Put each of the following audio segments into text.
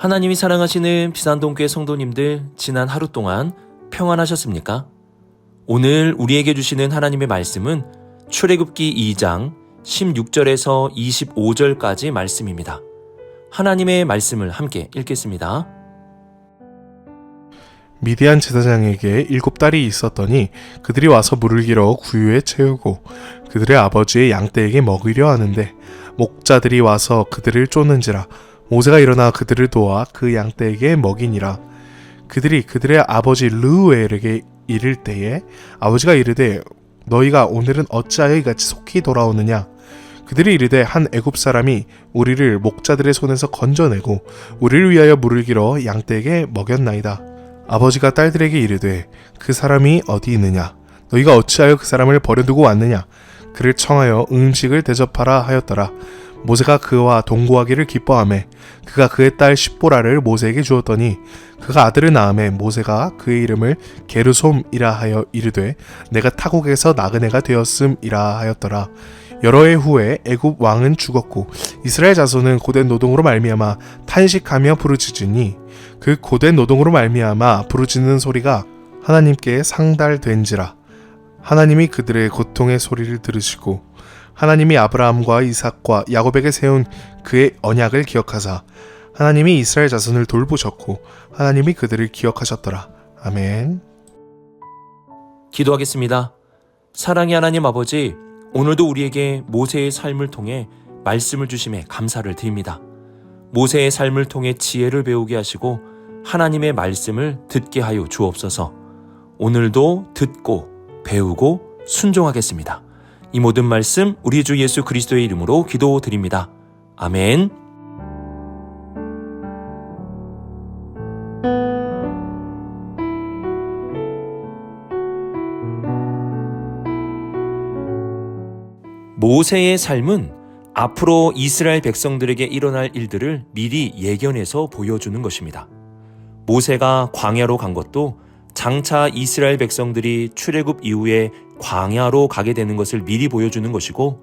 하나님이 사랑하시는 비산동교회 성도님들, 지난 하루 동안 평안하셨습니까? 오늘 우리에게 주시는 하나님의 말씀은 출애굽기 2장 16절에서 25절까지 말씀입니다. 하나님의 말씀을 함께 읽겠습니다. 미디안 제사장에게 7딸이 있었더니 그들이 와서 물을 길어 구유에 채우고 그들의 아버지의 양떼에게 먹이려 하는데 목자들이 와서 그들을 쫓는지라. 모세가 일어나 그들을 도와 그 양떼에게 먹이니라. 그들이 그들의 아버지 르우엘에게 이를 때에 아버지가 이르되 너희가 오늘은 어찌하여 이같이 속히 돌아오느냐. 그들이 이르되 한 애굽 사람이 우리를 목자들의 손에서 건져내고 우리를 위하여 물을 길어 양떼에게 먹였나이다. 아버지가 딸들에게 이르되 그 사람이 어디 있느냐. 너희가 어찌하여 그 사람을 버려두고 왔느냐. 그를 청하여 음식을 대접하라 하였더라. 모세가 그와 동거하기를 기뻐하매 그가 그의 딸 십보라를 모세에게 주었더니 그가 아들을 낳음에 모세가 그의 이름을 게르솜이라 하여 이르되 내가 타국에서 나그네가 되었음이라 하였더라. 여러 해 후에 애굽 왕은 죽었고 이스라엘 자손은 고된 노동으로 말미암아 탄식하며 부르짖으니 그 고된 노동으로 말미암아 부르짖는 소리가 하나님께 상달된지라. 하나님이 그들의 고통의 소리를 들으시고 하나님이 아브라함과 이삭과 야곱에게 세운 그의 언약을 기억하사 하나님이 이스라엘 자손을 돌보셨고 하나님이 그들을 기억하셨더라. 아멘. 기도하겠습니다. 사랑의 하나님 아버지, 오늘도 우리에게 모세의 삶을 통해 말씀을 주심에 감사를 드립니다. 모세의 삶을 통해 지혜를 배우게 하시고 하나님의 말씀을 듣게 하여 주옵소서. 오늘도 듣고 배우고 순종하겠습니다. 이 모든 말씀 우리 주 예수 그리스도의 이름으로 기도드립니다. 아멘. 모세의 삶은 앞으로 이스라엘 백성들에게 일어날 일들을 미리 예견해서 보여주는 것입니다. 모세가 광야로 간 것도 장차 이스라엘 백성들이 출애굽 이후에 광야로 가게 되는 것을 미리 보여주는 것이고,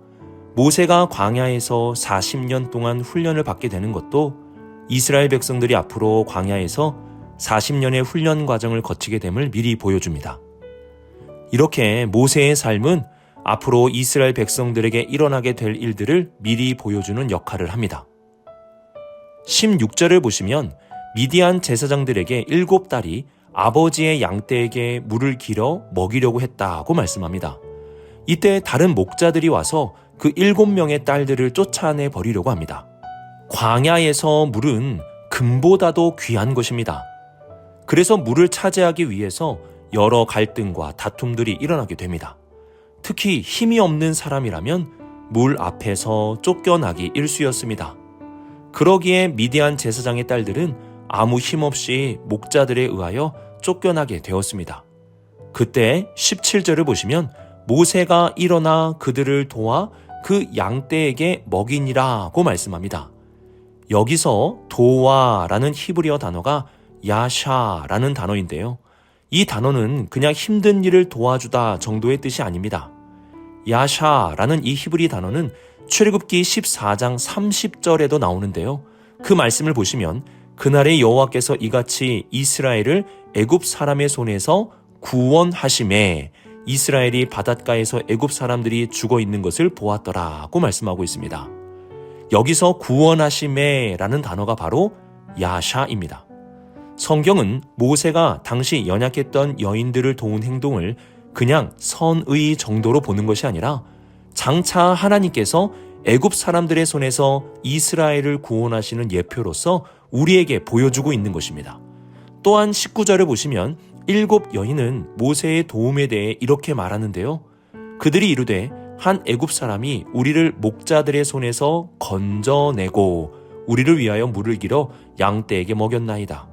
모세가 광야에서 40년 동안 훈련을 받게 되는 것도 이스라엘 백성들이 앞으로 광야에서 40년의 훈련 과정을 거치게 됨을 미리 보여줍니다. 이렇게 모세의 삶은 앞으로 이스라엘 백성들에게 일어나게 될 일들을 미리 보여주는 역할을 합니다. 16절을 보시면 미디안 제사장들에게 7딸이 아버지의 양떼에게 물을 길어 먹이려고 했다고 말씀합니다. 이때 다른 목자들이 와서 그 7명의 딸들을 쫓아내 버리려고 합니다. 광야에서 물은 금보다도 귀한 것입니다. 그래서 물을 차지하기 위해서 여러 갈등과 다툼들이 일어나게 됩니다. 특히 힘이 없는 사람이라면 물 앞에서 쫓겨나기 일쑤였습니다. 그러기에 미디안 제사장의 딸들은 아무 힘없이 목자들에 의하여 쫓겨나게 되었습니다. 그때 17절을 보시면 모세가 일어나 그들을 도와 그 양떼에게 먹이니라고 말씀합니다. 여기서 도와라는 히브리어 단어가 야샤라는 단어인데요. 이 단어는 그냥 힘든 일을 도와주다 정도의 뜻이 아닙니다. 야샤라는 이 히브리 단어는 출애굽기 14장 30절에도 나오는데요. 그 말씀을 보시면 그날에 여호와께서 이같이 이스라엘을 애굽 사람의 손에서 구원하심에 이스라엘이 바닷가에서 애굽 사람들이 죽어 있는 것을 보았더라고 말씀하고 있습니다. 여기서 구원하심에 라는 단어가 바로 야샤입니다. 성경은 모세가 당시 연약했던 여인들을 도운 행동을 그냥 선의 정도로 보는 것이 아니라 장차 하나님께서 애굽 사람들의 손에서 이스라엘을 구원하시는 예표로서 우리에게 보여주고 있는 것입니다. 또한 19절을 보시면 7 여인은 모세의 도움에 대해 이렇게 말하는데요. 그들이 이르되 한 애굽 사람이 우리를 목자들의 손에서 건져내고 우리를 위하여 물을 길어 양떼에게 먹였나이다.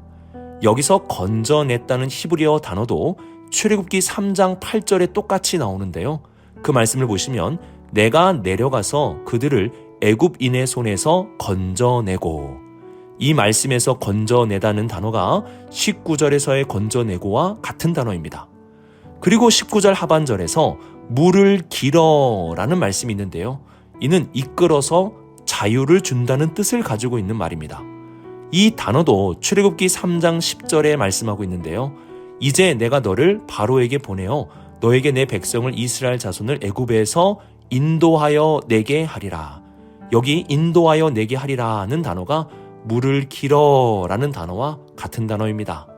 여기서 건져냈다는 히브리어 단어도 출애굽기 3장 8절에 똑같이 나오는데요. 그 말씀을 보시면 내가 내려가서 그들을 애굽인의 손에서 건져내고, 이 말씀에서 건져내다는 단어가 19절에서의 건져내고와 같은 단어입니다. 그리고 19절 하반절에서 물을 길어 라는 말씀이 있는데요. 이는 이끌어서 자유를 준다는 뜻을 가지고 있는 말입니다. 이 단어도 출애굽기 3장 10절에 말씀하고 있는데요. 이제 내가 너를 바로에게 보내어 너에게 내 백성을 이스라엘 자손을 애굽에서 인도하여 내게 하리라. 여기 인도하여 내게 하리라는 단어가 물을 길어라는 단어와 같은 단어입니다.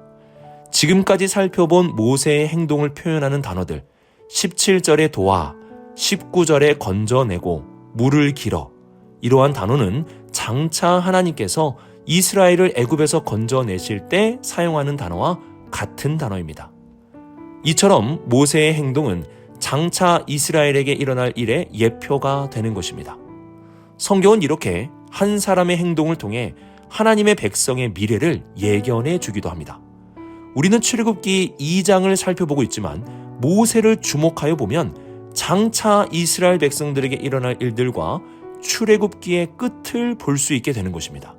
지금까지 살펴본 모세의 행동을 표현하는 단어들 17절에 도와, 19절에 건져내고, 물을 길어, 이러한 단어는 장차 하나님께서 이스라엘을 애굽에서 건져내실 때 사용하는 단어와 같은 단어입니다. 이처럼 모세의 행동은 장차 이스라엘에게 일어날 일의 예표가 되는 것입니다. 성경은 이렇게 한 사람의 행동을 통해 하나님의 백성의 미래를 예견해 주기도 합니다. 우리는 출애굽기 2장을 살펴보고 있지만 모세를 주목하여 보면 장차 이스라엘 백성들에게 일어날 일들과 출애굽기의 끝을 볼 수 있게 되는 것입니다.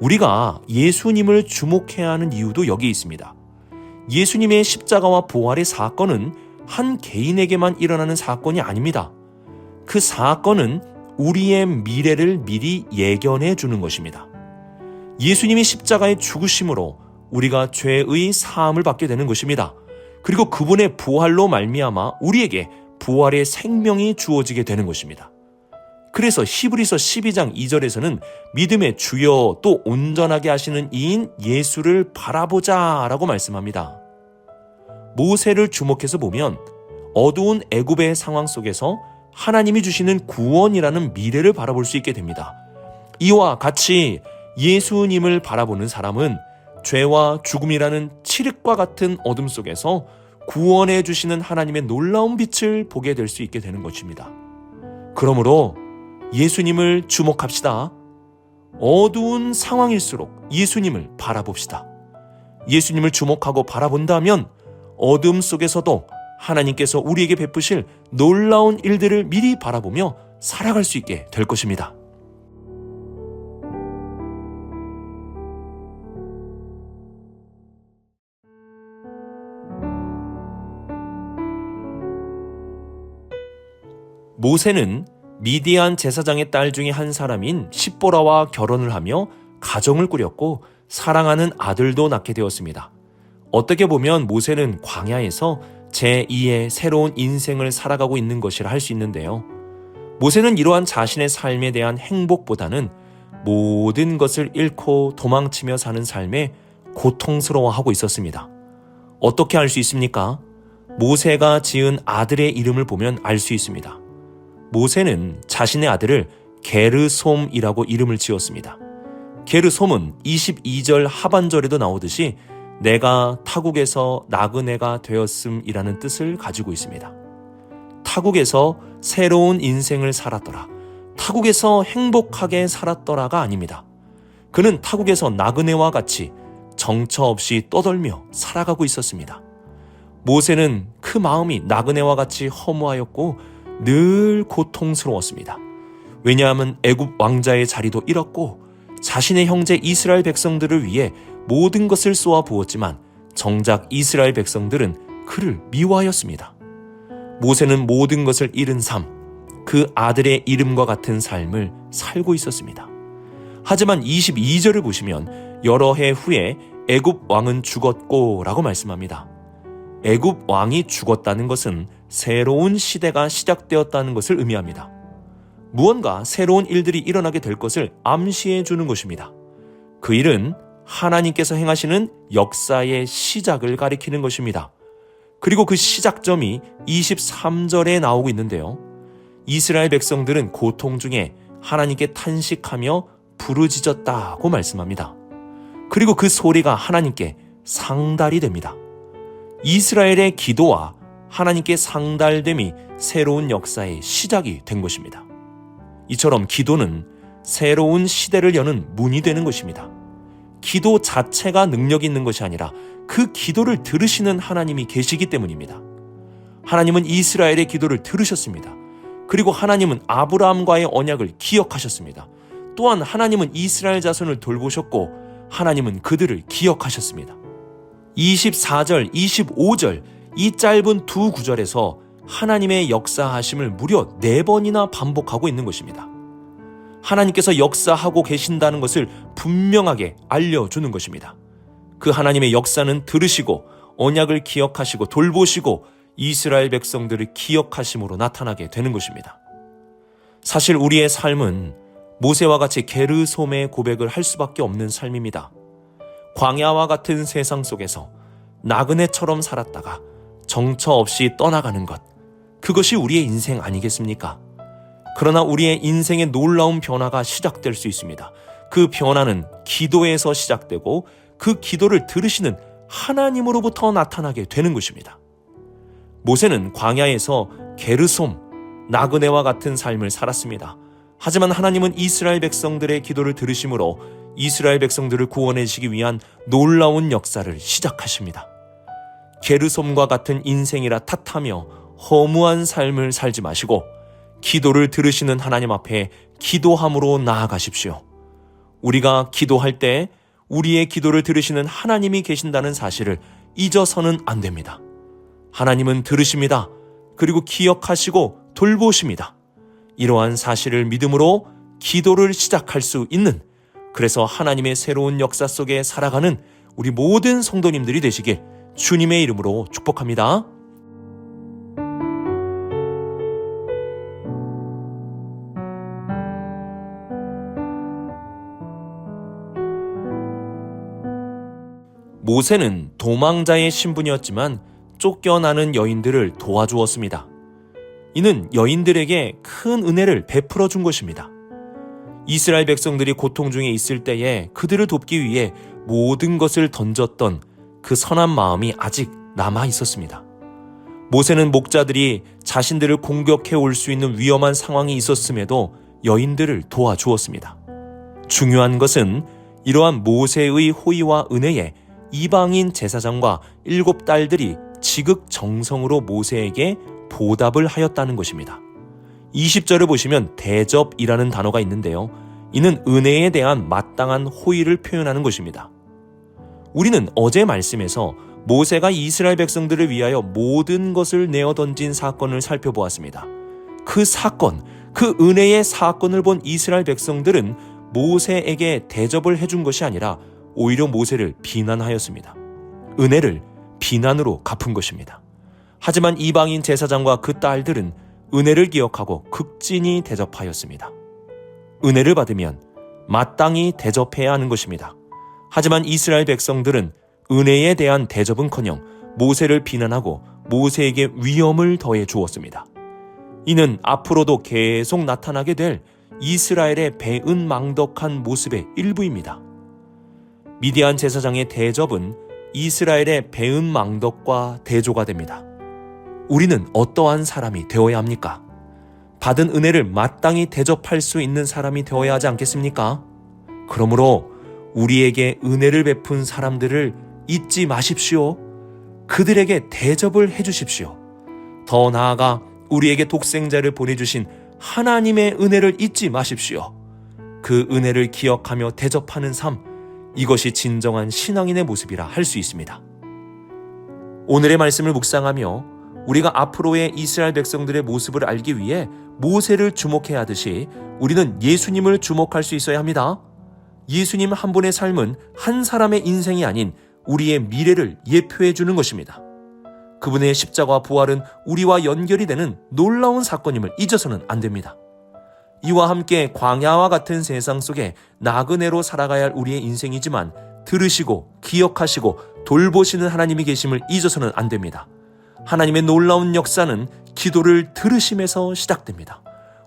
우리가 예수님을 주목해야 하는 이유도 여기 있습니다. 예수님의 십자가와 부활의 사건은 한 개인에게만 일어나는 사건이 아닙니다. 그 사건은 우리의 미래를 미리 예견해 주는 것입니다. 예수님이 십자가의 죽으심으로 우리가 죄의 사함을 받게 되는 것입니다. 그리고 그분의 부활로 말미암아 우리에게 부활의 생명이 주어지게 되는 것입니다. 그래서 히브리서 12장 2절에서는 믿음의 주여 또 온전하게 하시는 이인 예수를 바라보자 라고 말씀합니다. 모세를 주목해서 보면 어두운 애굽의 상황 속에서 하나님이 주시는 구원이라는 미래를 바라볼 수 있게 됩니다. 이와 같이 예수님을 바라보는 사람은 죄와 죽음이라는 칠흑과 같은 어둠 속에서 구원해 주시는 하나님의 놀라운 빛을 보게 될 수 있게 되는 것입니다. 그러므로 예수님을 주목합시다. 어두운 상황일수록 예수님을 바라봅시다. 예수님을 주목하고 바라본다면 어둠 속에서도 하나님께서 우리에게 베푸실 놀라운 일들을 미리 바라보며 살아갈 수 있게 될 것입니다. 모세는 미디안 제사장의 딸 중에 한 사람인 십보라와 결혼을 하며 가정을 꾸렸고 사랑하는 아들도 낳게 되었습니다. 어떻게 보면 모세는 광야에서 제2의 새로운 인생을 살아가고 있는 것이라 할 수 있는데요. 모세는 이러한 자신의 삶에 대한 행복보다는 모든 것을 잃고 도망치며 사는 삶에 고통스러워하고 있었습니다. 어떻게 알 수 있습니까? 모세가 지은 아들의 이름을 보면 알 수 있습니다. 모세는 자신의 아들을 게르솜이라고 이름을 지었습니다. 게르솜은 22절 하반절에도 나오듯이 내가 타국에서 나그네가 되었음이라는 뜻을 가지고 있습니다. 타국에서 새로운 인생을 살았더라. 타국에서 행복하게 살았더라가 아닙니다. 그는 타국에서 나그네와 같이 정처 없이 떠돌며 살아가고 있었습니다. 모세는 그 마음이 나그네와 같이 허무하였고 늘 고통스러웠습니다. 왜냐하면 애굽 왕자의 자리도 잃었고 자신의 형제 이스라엘 백성들을 위해 모든 것을 쏘아 부었지만 정작 이스라엘 백성들은 그를 미워하였습니다. 모세는 모든 것을 잃은 삶, 그 아들의 이름과 같은 삶을 살고 있었습니다. 하지만 22절을 보시면 여러 해 후에 애굽 왕은 죽었고 라고 말씀합니다. 애굽 왕이 죽었다는 것은 새로운 시대가 시작되었다는 것을 의미합니다. 무언가 새로운 일들이 일어나게 될 것을 암시해 주는 것입니다. 그 일은 하나님께서 행하시는 역사의 시작을 가리키는 것입니다. 그리고 그 시작점이 23절에 나오고 있는데요. 이스라엘 백성들은 고통 중에 하나님께 탄식하며 부르짖었다고 말씀합니다. 그리고 그 소리가 하나님께 상달이 됩니다. 이스라엘의 기도와 하나님께 상달됨이 새로운 역사의 시작이 된 것입니다. 이처럼 기도는 새로운 시대를 여는 문이 되는 것입니다. 기도 자체가 능력이 있는 것이 아니라 그 기도를 들으시는 하나님이 계시기 때문입니다. 하나님은 이스라엘의 기도를 들으셨습니다. 그리고 하나님은 아브라함과의 언약을 기억하셨습니다. 또한 하나님은 이스라엘 자손을 돌보셨고 하나님은 그들을 기억하셨습니다. 24절, 25절 이 짧은 두 구절에서 하나님의 역사하심을 무려 4번이나 반복하고 있는 것입니다. 하나님께서 역사하고 계신다는 것을 분명하게 알려주는 것입니다. 그 하나님의 역사는 들으시고 언약을 기억하시고 돌보시고 이스라엘 백성들을 기억하심으로 나타나게 되는 것입니다. 사실 우리의 삶은 모세와 같이 게르솜의 고백을 할 수밖에 없는 삶입니다. 광야와 같은 세상 속에서 나그네처럼 살았다가 정처 없이 떠나가는 것, 그것이 우리의 인생 아니겠습니까? 그러나 우리의 인생의 놀라운 변화가 시작될 수 있습니다. 그 변화는 기도에서 시작되고 그 기도를 들으시는 하나님으로부터 나타나게 되는 것입니다. 모세는 광야에서 게르솜, 나그네와 같은 삶을 살았습니다. 하지만 하나님은 이스라엘 백성들의 기도를 들으심으로 이스라엘 백성들을 구원해주시기 위한 놀라운 역사를 시작하십니다. 게르솜과 같은 인생이라 탓하며 허무한 삶을 살지 마시고 기도를 들으시는 하나님 앞에 기도함으로 나아가십시오. 우리가 기도할 때 우리의 기도를 들으시는 하나님이 계신다는 사실을 잊어서는 안 됩니다. 하나님은 들으십니다. 그리고 기억하시고 돌보십니다. 이러한 사실을 믿음으로 기도를 시작할 수 있는, 그래서 하나님의 새로운 역사 속에 살아가는 우리 모든 성도님들이 되시길 주님의 이름으로 축복합니다. 모세는 도망자의 신분이었지만 쫓겨나는 여인들을 도와주었습니다. 이는 여인들에게 큰 은혜를 베풀어 준 것입니다. 이스라엘 백성들이 고통 중에 있을 때에 그들을 돕기 위해 모든 것을 던졌던 그 선한 마음이 아직 남아 있었습니다. 모세는 목자들이 자신들을 공격해 올 수 있는 위험한 상황이 있었음에도 여인들을 도와주었습니다. 중요한 것은 이러한 모세의 호의와 은혜에 이방인 제사장과 7딸들이 지극정성으로 모세에게 보답을 하였다는 것입니다. 20절을 보시면 대접이라는 단어가 있는데요. 이는 은혜에 대한 마땅한 호의를 표현하는 것입니다. 우리는 어제 말씀에서 모세가 이스라엘 백성들을 위하여 모든 것을 내어 던진 사건을 살펴보았습니다. 그 사건, 그 은혜의 사건을 본 이스라엘 백성들은 모세에게 대접을 해준 것이 아니라 오히려 모세를 비난하였습니다. 은혜를 비난으로 갚은 것입니다. 하지만 이방인 제사장과 그 딸들은 은혜를 기억하고 극진히 대접하였습니다. 은혜를 받으면 마땅히 대접해야 하는 것입니다. 하지만 이스라엘 백성들은 은혜에 대한 대접은커녕 모세를 비난하고 모세에게 위험을 더해 주었습니다. 이는 앞으로도 계속 나타나게 될 이스라엘의 배은망덕한 모습의 일부입니다. 미디안 제사장의 대접은 이스라엘의 배은망덕과 대조가 됩니다. 우리는 어떠한 사람이 되어야 합니까? 받은 은혜를 마땅히 대접할 수 있는 사람이 되어야 하지 않겠습니까? 그러므로 우리에게 은혜를 베푼 사람들을 잊지 마십시오. 그들에게 대접을 해주십시오. 더 나아가 우리에게 독생자를 보내주신 하나님의 은혜를 잊지 마십시오. 그 은혜를 기억하며 대접하는 삶, 이것이 진정한 신앙인의 모습이라 할 수 있습니다. 오늘의 말씀을 묵상하며 우리가 앞으로의 이스라엘 백성들의 모습을 알기 위해 모세를 주목해야 하듯이 우리는 예수님을 주목할 수 있어야 합니다. 예수님 한 분의 삶은 한 사람의 인생이 아닌 우리의 미래를 예표해 주는 것입니다. 그분의 십자가와 부활은 우리와 연결이 되는 놀라운 사건임을 잊어서는 안 됩니다. 이와 함께 광야와 같은 세상 속에 나그네로 살아가야 할 우리의 인생이지만 들으시고 기억하시고 돌보시는 하나님이 계심을 잊어서는 안 됩니다. 하나님의 놀라운 역사는 기도를 들으심에서 시작됩니다.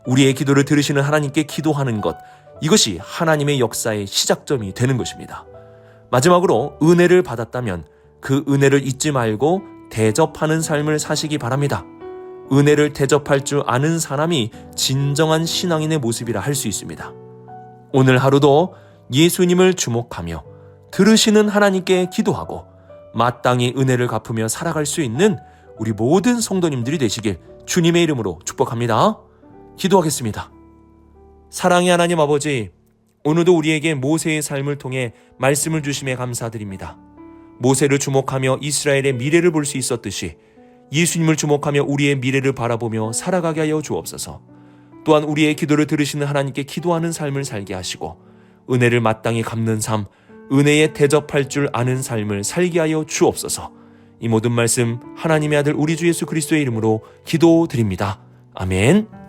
우리의 기도를 들으시는 하나님께 기도하는 것, 이것이 하나님의 역사의 시작점이 되는 것입니다. 마지막으로 은혜를 받았다면 그 은혜를 잊지 말고 대접하는 삶을 사시기 바랍니다. 은혜를 대접할 줄 아는 사람이 진정한 신앙인의 모습이라 할 수 있습니다. 오늘 하루도 예수님을 주목하며 들으시는 하나님께 기도하고 마땅히 은혜를 갚으며 살아갈 수 있는 우리 모든 성도님들이 되시길 주님의 이름으로 축복합니다. 기도하겠습니다. 사랑의 하나님 아버지, 오늘도 우리에게 모세의 삶을 통해 말씀을 주심에 감사드립니다. 모세를 주목하며 이스라엘의 미래를 볼 수 있었듯이 예수님을 주목하며 우리의 미래를 바라보며 살아가게 하여 주옵소서. 또한 우리의 기도를 들으시는 하나님께 기도하는 삶을 살게 하시고 은혜를 마땅히 갚는 삶, 은혜에 대접할 줄 아는 삶을 살게 하여 주옵소서. 이 모든 말씀 하나님의 아들 우리 주 예수 그리스도의 이름으로 기도드립니다. 아멘.